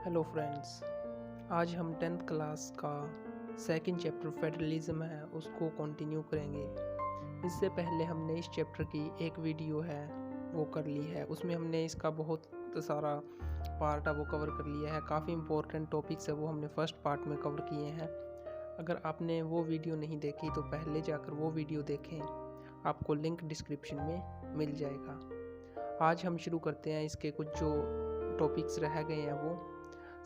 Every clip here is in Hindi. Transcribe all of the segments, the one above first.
हेलो फ्रेंड्स, आज हम 10th क्लास का सेकंड चैप्टर फेडरलिज्म है उसको कंटिन्यू करेंगे। इससे पहले हमने इस चैप्टर की एक वीडियो है वो कर ली है, उसमें हमने इसका बहुत सारा पार्ट है वो कवर कर लिया है। काफ़ी इंपॉर्टेंट टॉपिक्स है वो हमने फर्स्ट पार्ट में कवर किए हैं। अगर आपने वो वीडियो नहीं देखी तो पहले जाकर वो वीडियो देखें, आपको लिंक डिस्क्रिप्शन में मिल जाएगा। आज हम शुरू करते हैं, इसके कुछ जो टॉपिक्स रह गए हैं वो।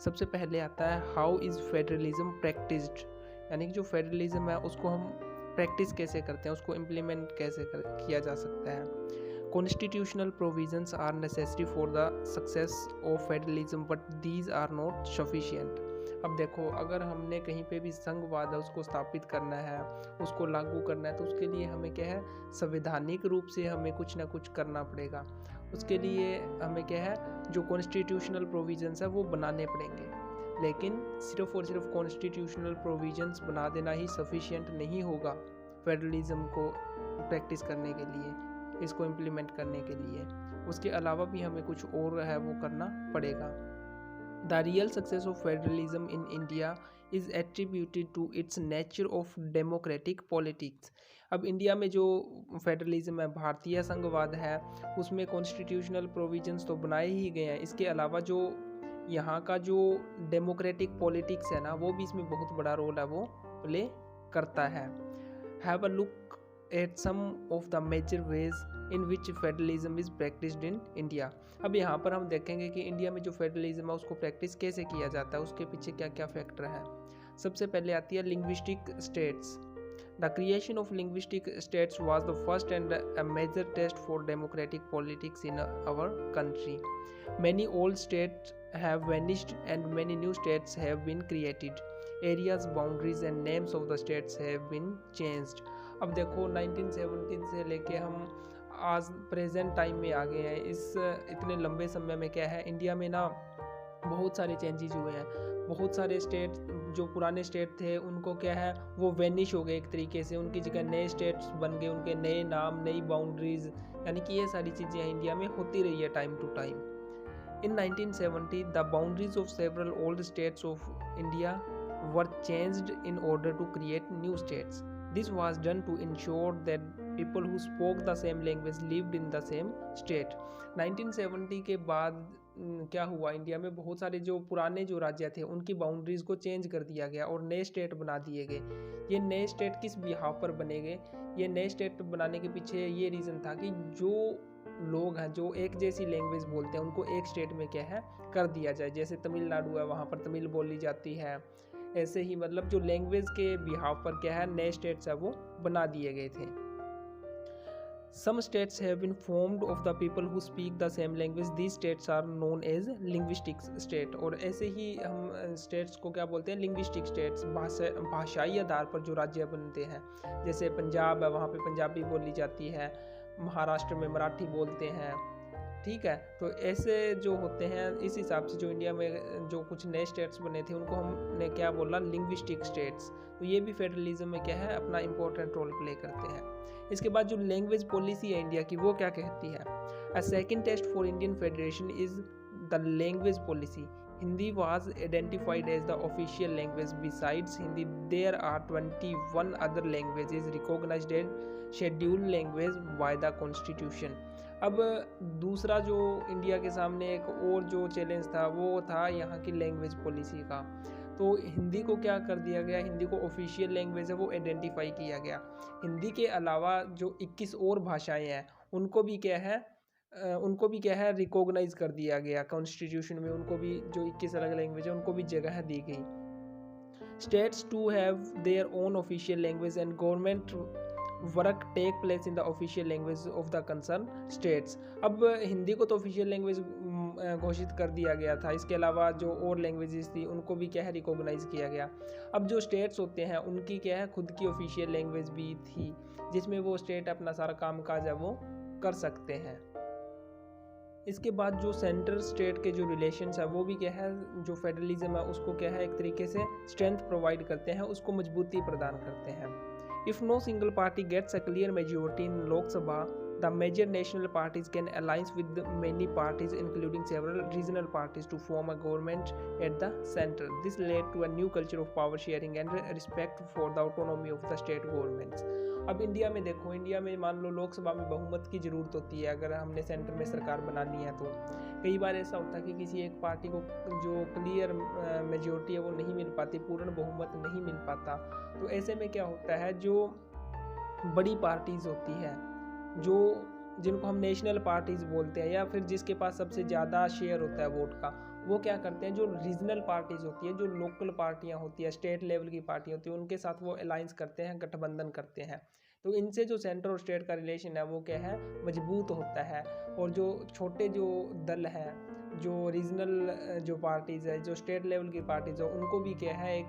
सबसे पहले आता है हाउ इज़ फेडरलिज्म प्रैक्टिस्ड, यानी कि जो फेडरलिज्म है उसको हम प्रैक्टिस कैसे करते हैं, उसको इम्प्लीमेंट कैसे किया जा सकता है। Constitutional provisions are necessary for the success of federalism but these are not sufficient. अब देखो, अगर हमने कहीं पे भी संघवाद है उसको स्थापित करना है, उसको लागू करना है, तो उसके लिए हमें क्या है, संवैधानिक रूप से हमें कुछ ना कुछ करना पड़ेगा। उसके लिए हमें क्या है, जो कॉन्स्टिट्यूशनल प्रोविजंस है वो बनाने पड़ेंगे। लेकिन सिर्फ और सिर्फ कॉन्स्टिट्यूशनल प्रोविजंस बना देना ही सफिशिएंट नहीं होगा फेडरलिज्म को प्रैक्टिस करने के लिए, इसको इम्प्लीमेंट करने के लिए। उसके अलावा भी हमें कुछ और है वो करना पड़ेगा। The real success of federalism in India is attributed to its nature of democratic politics। अब इंडिया में जो फेडरलिज्म है, भारतीय संघवाद है, उसमें कॉन्स्टिट्यूशनल प्रोविजंस तो बनाए ही गए हैं। इसके अलावा जो यहाँ का जो डेमोक्रेटिक पॉलिटिक्स है ना, वो भी इसमें बहुत बड़ा रोल है वो प्ले करता है। Have a look at some of the major ways in which federalism is practised in India. अब यहाँ पर हम देखेंगे कि इंडिया में जो फेडरलिज्म है उसको प्रैक्टिस कैसे किया जाता है, उसके पीछे क्या क्या फैक्टर है। सबसे पहले आती है linguistic states. The creation of linguistic states was the first and a major test for democratic politics in our country. Many old states have vanished and many new states have been created. Areas, boundaries and names of the states have been changed. अब देखो 1917 से लेके हम आज प्रेजेंट टाइम में आ गए हैं। इस इतने लंबे समय में क्या है, इंडिया में ना बहुत सारे चेंजेस हुए हैं। बहुत सारे स्टेट जो पुराने स्टेट थे उनको क्या है, वो वेनिश हो गए एक तरीके से, उनकी जगह नए स्टेट्स बन गए, उनके नए नाम, नई बाउंड्रीज, यानी कि ये सारी चीज़ें इंडिया में होती रही है time to time. In 1970, the boundaries of several old states of India were changed in order to create new states. This was done to ensure that people who spoke the same language lived in the same state. 1970 के बाद क्या हुआ, इंडिया में बहुत सारे जो पुराने जो राज्य थे उनकी बाउंड्रीज को चेंज कर दिया गया और नए स्टेट बना दिए गए। ये नए स्टेट किस बिहाव पर बने गए, ये नए स्टेट बनाने के पीछे ये रीज़न था कि जो लोग हैं जो एक जैसी लैंग्वेज बोलते हैं उनको एक स्टेट में क्या है कर दिया जाए। जैसे तमिलनाडु है, वहाँ पर तमिल बोली जाती है। ऐसे ही मतलब जो लैंग्वेज के बिहाव पर क्या है, नए स्टेट्स है वो बना दिए गए थे। Some states have been formed of the people who speak the same language. These states are known as linguistic state। और ऐसे ही हम स्टेट्स को क्या बोलते हैं, लिंग्विस्टिक स्टेट्स। भाषाई आधार पर जो राज्य बनते हैं, जैसे पंजाब है, वहाँ पे पंजाबी बोली जाती है, महाराष्ट्र में मराठी बोलते हैं, ठीक है। तो ऐसे जो होते हैं, इस हिसाब से जो इंडिया में जो कुछ नए स्टेट्स बने थे उनको हमने क्या बोला, लिंग्विस्टिक स्टेट्स। तो ये भी फेडरलिज्म में क्या है, अपना इंपॉर्टेंट रोल प्ले करते हैं। इसके बाद जो लैंग्वेज पॉलिसी है इंडिया की, वो क्या कहती है। A second test for Indian federation is the language policy. Hindi was identified as the official language. Besides Hindi, there are 21 other languages recognized as scheduled language by the Constitution। अब दूसरा जो इंडिया के सामने एक और जो चैलेंज था वो था यहाँ की लैंग्वेज पॉलिसी का। तो हिंदी को क्या कर दिया गया, हिंदी को ऑफिशियल लैंग्वेज है वो आइडेंटिफाई किया गया। हिंदी के अलावा जो 21 और भाषाएं हैं उनको भी क्या है रिकॉग्नाइज कर दिया गया कॉन्स्टिट्यूशन में। उनको भी जो 21 अलग लैंग्वेज है उनको भी जगह दी गई। States to have their own official language and government work take place in the official language of the concern states. अब हिंदी को तो ऑफिशियल लैंग्वेज घोषित कर दिया गया था, इसके अलावा जो और लैंग्वेजेस थी उनको भी क्या है रिकॉग्नाइज किया गया। अब जो स्टेट्स होते हैं उनकी क्या है खुद की ऑफिशियल लैंग्वेज भी थी, जिसमें वो स्टेट अपना सारा काम काज है वो कर सकते हैं। इसके बाद जो सेंटर स्टेट के जो रिलेशंस है वो भी क्या है, जो फेडरलिज्म है उसको क्या है एक तरीके से स्ट्रेंथ प्रोवाइड करते हैं, उसको मजबूती प्रदान करते हैं। If no single party gets a clear majority in Lok Sabha, The major national parties can alliance with many parties, including several regional parties, to form a government at the center. This led to a new culture of power sharing and respect for the autonomy of the state governments. अब इंडिया में देखो, इंडिया में मान लो लोकसभा में बहुमत की ज़रूरत होती है अगर हमने सेंटर में सरकार बनानी है। तो कई बार ऐसा होता है कि किसी एक पार्टी को जो क्लियर मेजॉरिटी है वो नहीं मिल पाती, पूर्ण बहुमत नहीं मिल पाता। तो ऐसे में क्या होता है, जो बड़ी पार्टीज़ होती है, जो जिनको हम नेशनल पार्टीज़ बोलते हैं, या फिर जिसके पास सबसे ज़्यादा शेयर होता है वोट का, वो क्या करते हैं, जो रीजनल पार्टीज़ होती है, जो लोकल पार्टियां होती है, स्टेट लेवल की पार्टियां होती है, उनके साथ वो अलाइंस करते हैं, गठबंधन करते हैं। तो इनसे जो सेंटर और स्टेट का रिलेशन है वो क्या है, मजबूत होता है। और जो छोटे जो दल हैं, जो रीजनल जो पार्टीज़ है, जो स्टेट लेवल की पार्टीज़ है, उनको भी क्या है,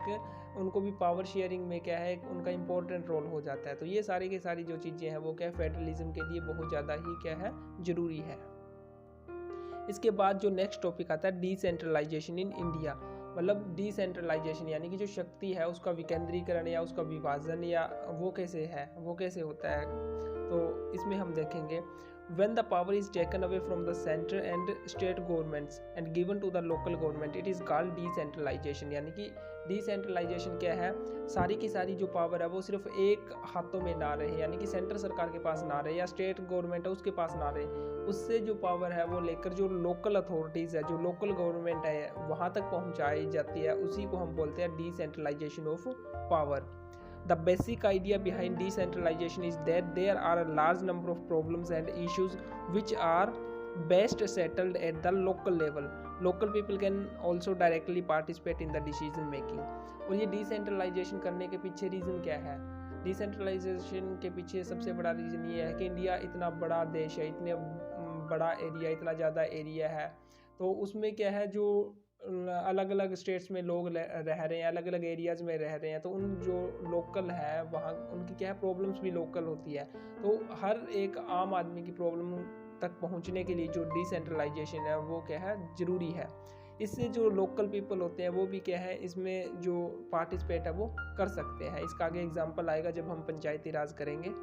उनको भी पावर शेयरिंग में क्या है, उनका इंपॉर्टेंट रोल हो जाता है। तो ये सारी की सारी जो चीज़ें हैं वो क्या है, फेडरलिज्म के लिए बहुत ज़्यादा ही क्या है, ज़रूरी है। इसके बाद जो नेक्स्ट टॉपिक आता है डिसेंट्रलाइजेशन इन इंडिया। मतलब डिसेंट्रलाइजेशन यानी कि जो शक्ति है उसका विकेंद्रीकरण या उसका विभाजन, या वो कैसे होता है। तो इसमें हम देखेंगे, when the power is taken away from the center and state governments and given to the local government, it is called decentralization। यानी कि डिसेंट्रलाइजेशन क्या है, सारी की सारी जो पावर है वो सिर्फ एक हाथों में ना रहे, यानी कि सेंटर सरकार के पास ना रहे या स्टेट गवर्नमेंट है उसके पास ना रहे, उससे जो पावर है वो लेकर जो लोकल अथॉरिटीज़ है, जो लोकल गवर्नमेंट है, वहाँ तक पहुँचाई जाती है। उसी को हम बोलते हैं decentralisation of power. The basic idea behind decentralization is that there are a large number of problems and issues which are best settled at the local level. Local people can also directly participate in the decision making। और ये डिसेंट्रलाइजेशन करने के पीछे रीज़न क्या है? डिसेंट्रलाइजेशन के पीछे सबसे बड़ा रीज़न ये है कि इंडिया इतना बड़ा देश है, इतने बड़ा एरिया, इतना ज़्यादा एरिया है, तो उसमें क्या है, जो अलग अलग स्टेट्स में लोग रह रहे हैं, अलग अलग एरियाज़ में रह रहे हैं, तो उन जो लोकल है वहाँ उनकी क्या है, प्रॉब्लम्स भी लोकल होती है। तो हर एक आम आदमी की प्रॉब्लम तक पहुँचने के लिए जो डिसेंट्रलाइजेशन है वो क्या है, ज़रूरी है। इससे जो लोकल पीपल होते हैं वो भी क्या है, इसमें जो पार्टिसिपेट है वो कर सकते हैं। इसका आगे एग्जाम्पल आएगा जब हम पंचायती राज करेंगे।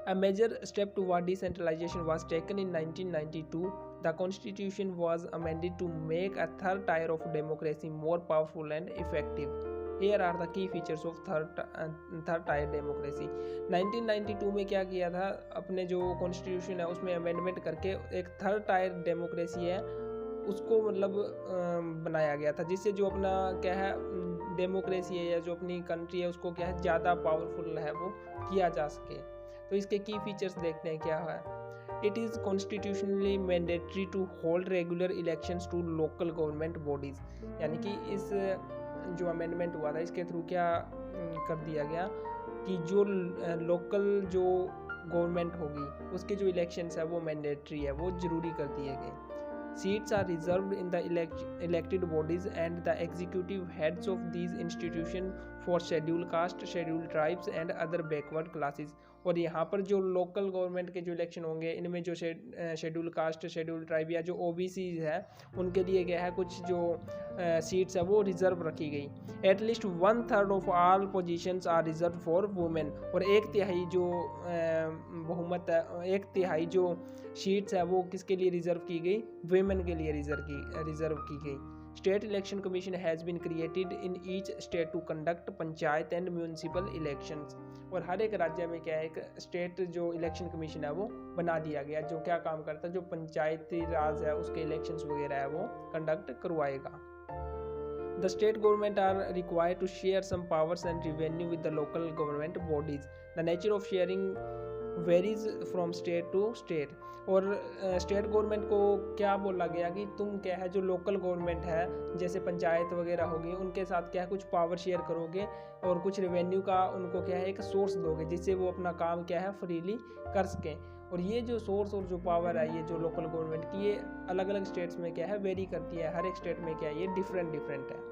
A major step toward decentralization was taken in 1992. The constitution was amended to make a third tier of democracy more powerful and effective. Here are the key features of third tier democracy. 1992 में क्या किया था, अपने जो कॉन्स्टिट्यूशन है उसमें अमेंडमेंट करके एक थर्ड टायर डेमोक्रेसी है उसको मतलब बनाया गया था, जिससे जो अपना क्या है डेमोक्रेसी है या जो अपनी कंट्री है उसको क्या है ज़्यादा पावरफुल है वो किया जा सके। तो इसके की फीचर्स देखते हैं क्या है। It is constitutionally mandatory to hold regular elections to local government bodies. यानी कि इस जो अमेंडमेंट हुआ था इसके थ्रू क्या कर दिया गया कि जो लोकल जो गवर्नमेंट होगी उसके जो इलेक्शंस है वो मैंडेटरी है, वो ज़रूरी कर दिए गए। Seats are reserved in the elected bodies and the executive heads of these institutions for scheduled caste, scheduled tribes and other backward classes। और यहाँ पर जो लोकल गवर्नमेंट के जो इलेक्शन होंगे इनमें जो शेड्यूल कास्ट, शेड्यूल ट्राइब या जो ओबीसी है उनके लिए क्या है, कुछ जो सीट्स है वो रिजर्व रखी गई। At least 1/3 of all positions are reserve for women. और 1/3 जो बहुमत है, 1/3 जो सीट्स है वो किसके लिए रिजर्व की गई, वुमेन के लिए रिजर्व की गई। State election commission has been created in each state to conduct panchayat and municipal elections. और हर एक राज्य में क्या है, एक स्टेट जो इलेक्शन कमीशन है वो बना दिया गया, जो क्या काम करता है, जो पंचायती राज है उसके इलेक्शंस वगैरह है वो कंडक्ट करवाएगा। The state government are required to share some powers and revenue with the local government bodies. The nature of sharing varies from state to state. और स्टेट गवर्नमेंट को क्या बोला गया कि तुम क्या है, जो लोकल गवर्नमेंट है जैसे पंचायत वगैरह होगी उनके साथ क्या है कुछ पावर शेयर करोगे और कुछ रेवेन्यू का उनको क्या है एक सोर्स दोगे, जिससे वो अपना काम क्या है फ्रीली कर सकें। और ये जो सोर्स और जो पावर है ये जो लोकल गवर्नमेंट की, ये अलग अलग स्टेट्स में क्या है वेरी करती है, हर एक स्टेट में क्या है ये डिफरेंट है।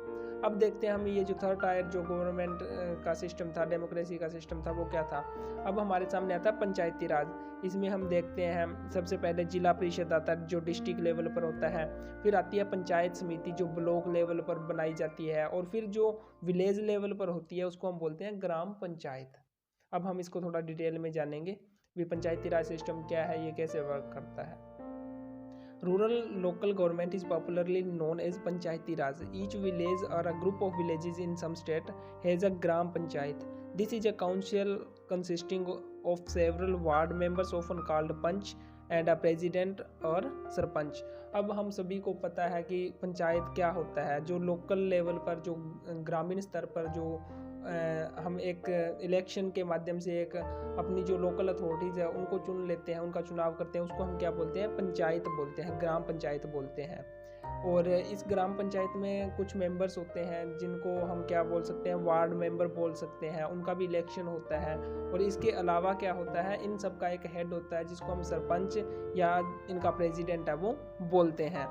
अब देखते हैं हम ये जो थर्ड टायर जो गवर्नमेंट का सिस्टम था, डेमोक्रेसी का सिस्टम था, वो क्या था। अब हमारे सामने आता है पंचायती राज। इसमें हम देखते हैं सबसे पहले जिला परिषद आता है जो डिस्ट्रिक्ट लेवल पर होता है, फिर आती है पंचायत समिति जो ब्लॉक लेवल पर बनाई जाती है, और फिर जो विलेज लेवल पर होती है उसको हम बोलते हैं ग्राम पंचायत। अब हम इसको थोड़ा डिटेल में जानेंगे। भी पंचायती राज सिस्टम क्या है, ये कैसे वर्क करता है। Rural local government is popularly known as Panchayati Raj. Each village or a group of villages in some state has a gram panchayat. This is a council consisting of several ward members often called panch and a president or sarpanch. अब हम सभी को पता है कि पंचायत क्या होता है। जो लोकल लेवल पर, जो ग्रामीण स्तर पर जो हम एक इलेक्शन के माध्यम से एक अपनी जो लोकल अथॉरिटीज़ है उनको चुन लेते हैं, उनका चुनाव करते हैं, उसको हम क्या बोलते हैं, पंचायत बोलते हैं, ग्राम पंचायत बोलते हैं। और इस ग्राम पंचायत में कुछ मेंबर्स होते हैं जिनको हम क्या बोल सकते हैं, वार्ड मेंबर बोल सकते हैं, उनका भी इलेक्शन होता है। और इसके अलावा क्या होता है, इन सब का एक हेड होता है जिसको हम सरपंच या इनका प्रेसिडेंट है वो बोलते हैं।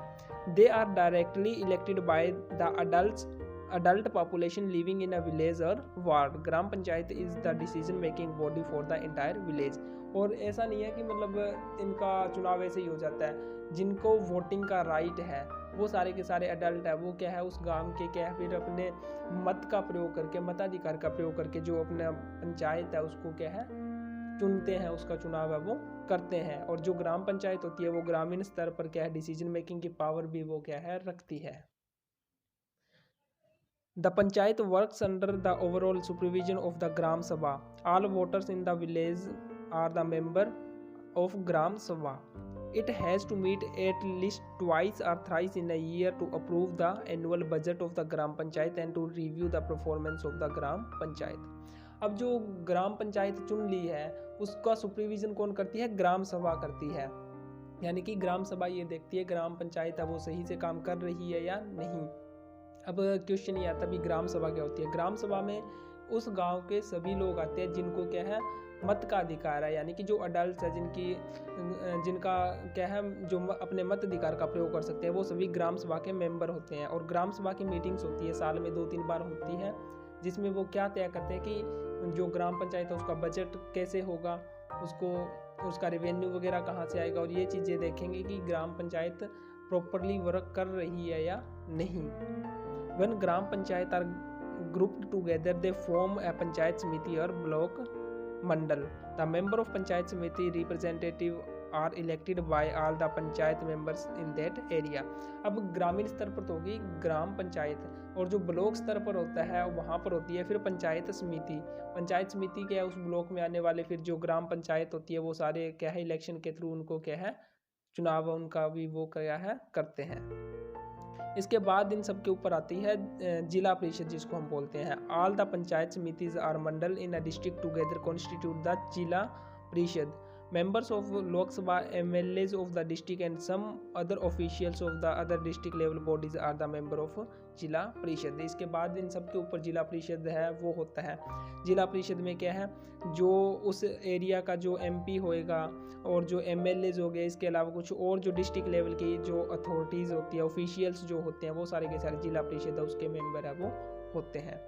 They are directly elected by the adult population living in a village or ward. Gram panchayat is the decision making body for the entire village. और ऐसा नहीं है कि मतलब इनका चुनाव ऐसे ही हो जाता है। जिनको वोटिंग का राइट है वो सारे के सारे अडल्ट है, वो क्या है, उस गांव के क्या है, फिर अपने मत का प्रयोग करके, मताधिकार का प्रयोग करके जो अपना पंचायत है उसको क्या है चुनते हैं, उसका चुनाव है वो करते हैं। और जो ग्राम पंचायत होती है वो ग्रामीण स्तर पर क्या है डिसीजन मेकिंग की पावर भी वो क्या है रखती है। The panchayat works under the overall supervision of the Gram Sabha. All voters in the village are the member of Gram Sabha. It has to meet at least twice or thrice in a year to approve the annual budget of the Gram Panchayat and to review the performance of the Gram Panchayat. अब जो ग्राम पंचायत चुन ली है उसका सुपरविजन कौन करती है, ग्राम सभा करती है। यानी कि ग्राम सभा ये देखती है ग्राम पंचायत है वो सही से काम कर रही है या नहीं। अब क्वेश्चन ये आता है भी ग्राम सभा क्या होती है। ग्राम सभा में उस गांव के सभी लोग आते हैं जिनको क्या है मत का अधिकार है, यानी कि जो अडल्ट है जिनका क्या है जो अपने मत अधिकार का प्रयोग कर सकते हैं वो सभी ग्राम सभा के मेंबर होते हैं। और ग्राम सभा की मीटिंग्स होती है साल में 2-3 बार होती है, जिसमें वो क्या तय करते हैं कि जो ग्राम पंचायत है उसका बजट कैसे होगा, उसका रेवेन्यू वगैरह कहाँ से आएगा, और ये चीज़ें देखेंगे कि ग्राम पंचायत प्रॉपरली वर्क कर रही है या नहीं। When gram panchayat are grouped together, they form a panchayat samiti or block mandal. The member of panchayat samiti representative are elected by all the panchayat members in that area. अब ग्रामीण स्तर पर तो होगी ग्राम पंचायत, और जो ब्लॉक स्तर पर होता है वहाँ पर होती है फिर पंचायत समिति। पंचायत समिति क्या है, उस ब्लॉक में आने वाले फिर जो ग्राम पंचायत होती है वो सारे क्या है इलेक्शन के थ्रू उनको क्या है चुनाव उनका भी वो क्या है करते हैं। इसके बाद इन सब के ऊपर आती है जिला परिषद जिसको हम बोलते हैं। All the panchayat samitis or mandal in a district together constitute the zila parishad. Members of Lok Sabha MLAs of the district and some other officials of the other district level bodies are the member of zila parishad. इसके बाद इन सब के ऊपर जिला परिषद है वो होता है। जिला परिषद में क्या है, जो उस एरिया का जो MP होएगा और जो MLAs हो गए, इसके अलावा कुछ और जो डिस्ट्रिक्ट लेवल की जो अथॉरिटीज़ होती है, ऑफिशियल्स जो होते हैं वो सारे के सारे जिला परिषद है उसके मेंबर है वो होते हैं।